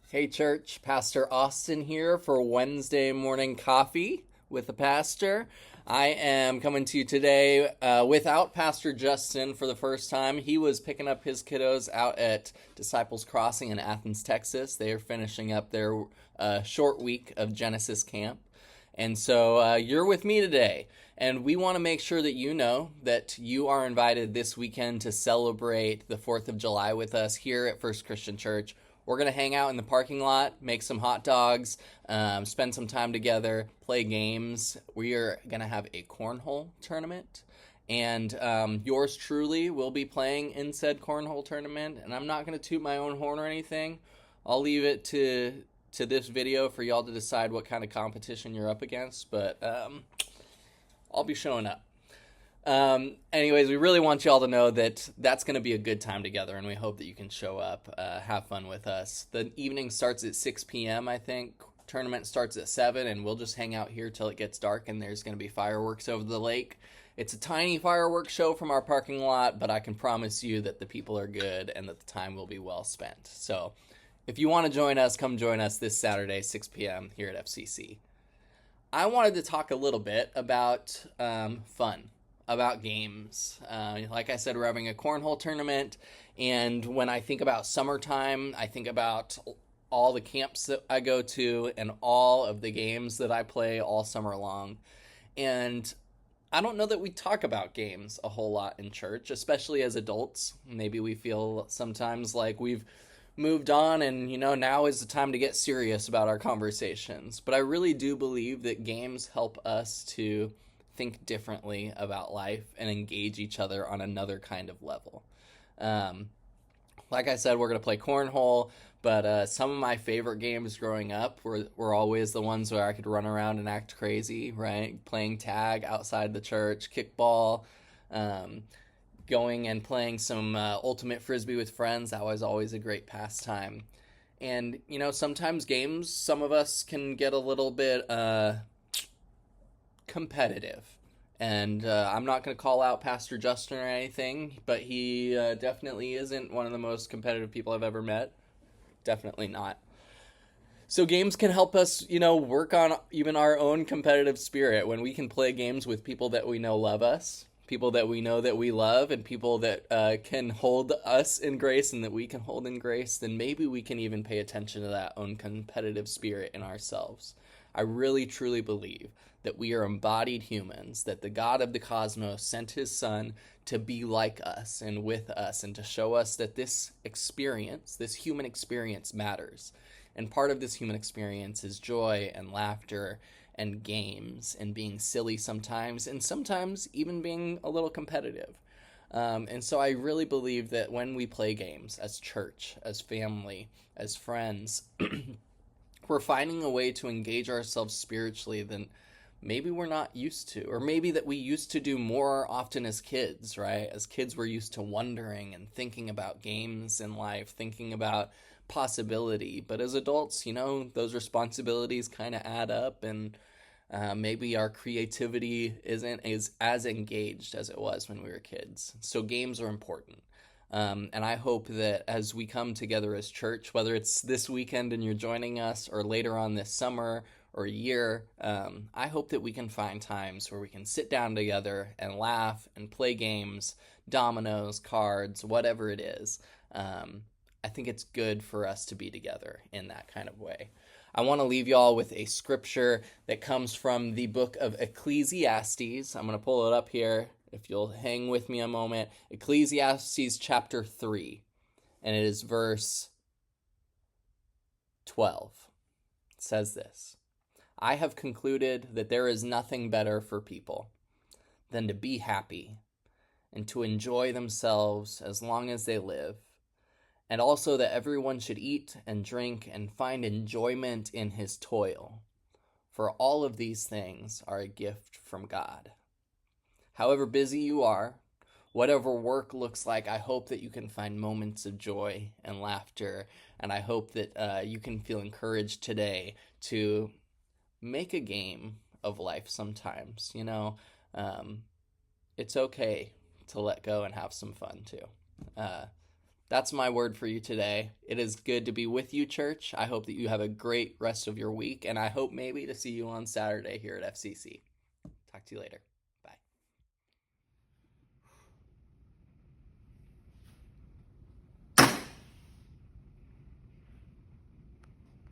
Hey, church. Pastor Austin here for Wednesday morning coffee with the pastor. I am coming to you today without Pastor Justin for the first time. He was picking up his kiddos out at Disciples Crossing in Athens, Texas. They are finishing up their short week of Genesis camp. And so you're with me today. And we want to make sure that you know that you are invited this weekend to celebrate the 4th of July with us here at First Christian Church. We're going to hang out in the parking lot, make some hot dogs, spend some time together, play games. We are going to have a cornhole tournament. And yours truly will be playing in said cornhole tournament. And I'm not going to toot my own horn or anything. I'll leave it to this video for y'all to decide what kind of competition you're up against. But I'll be showing up. Anyways, we really want y'all to know that that's going to be a good time together, and we hope that you can show up, have fun with us. The evening starts at 6 p.m., I think. Tournament starts at 7, and we'll just hang out here till it gets dark, and there's going to be fireworks over the lake. It's a tiny fireworks show from our parking lot, but I can promise you that the people are good and that the time will be well spent. So if you want to join us, come join us this Saturday, 6 p.m. here at FCC. I wanted to talk a little bit about fun. About games. Like I said, we're having a cornhole tournament, and when I think about summertime, I think about all the camps that I go to and all of the games that I play all summer long. And I don't know that we talk about games a whole lot in church, especially as adults. Maybe we feel sometimes like we've moved on and, now is the time to get serious about our conversations. But I really do believe that games help us to think differently about life and engage each other on another kind of level. Like I said, we're going to play cornhole, but some of my favorite games growing up were always the ones where I could run around and act crazy, right? Playing tag outside the church, kickball, going and playing some ultimate frisbee with friends. That was always a great pastime. And, sometimes games, some of us can get a little bit competitive. And I'm not going to call out Pastor Justin or anything, but he definitely isn't one of the most competitive people I've ever met. Definitely not. So games can help us, work on even our own competitive spirit when we can play games with people that we know love us, people that we know that we love, and people that can hold us in grace and that we can hold in grace. Then maybe we can even pay attention to that own competitive spirit in ourselves. I really, truly believe that we are embodied humans, that the God of the cosmos sent his son to be like us and with us and to show us that this experience, this human experience matters. And part of this human experience is joy and laughter and games and being silly sometimes and sometimes even being a little competitive. And so I really believe that when we play games as church, as family, as friends, we're finding a way to engage ourselves spiritually than maybe we're not used to, or maybe that we used to do more often as kids, right? As kids, we're used to wondering and thinking about games in life, thinking about possibility. But as adults, those responsibilities kind of add up, and maybe our creativity isn't as engaged as it was when we were kids. So games are important. And I hope that as we come together as church, whether it's this weekend and you're joining us or later on this summer or year, I hope that we can find times where we can sit down together and laugh and play games, dominoes, cards, whatever it is. I think it's good for us to be together in that kind of way. I want to leave y'all with a scripture that comes from the book of Ecclesiastes. I'm going to pull it up here. If you'll hang with me a moment, Ecclesiastes chapter 3, and it is verse 12. It says this: I have concluded that there is nothing better for people than to be happy and to enjoy themselves as long as they live, and also that everyone should eat and drink and find enjoyment in his toil, for all of these things are a gift from God. However busy you are, whatever work looks like, I hope that you can find moments of joy and laughter, and I hope that you can feel encouraged today to make a game of life sometimes. It's okay to let go and have some fun too. That's my word for you today. It is good to be with you, church. I hope that you have a great rest of your week, and I hope maybe to see you on Saturday here at FCC. Talk to you later.